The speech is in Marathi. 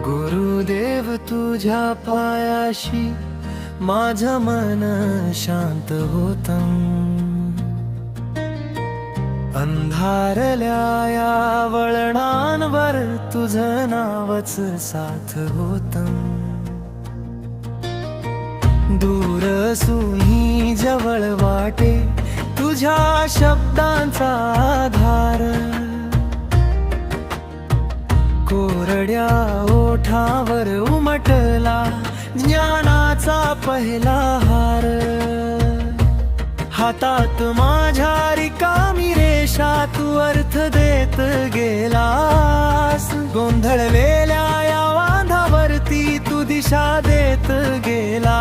गुरुदेव तुझ्या पायाशी माझं मन शांत होतं, अंधारल्या या वळणांवर तुझं नावच साथ होतं. दूर असूनही जवळ वाटे तुझ्या शब्दांचा आधार, कोरड्या ओठावर उमटला ज्ञानाचा पहिला हार. हातात माझ्या रिकामी रेषा तू अर्थ देत गेलास, गोंधळलेल्या या वांधावरती तू दिशा देत गेला.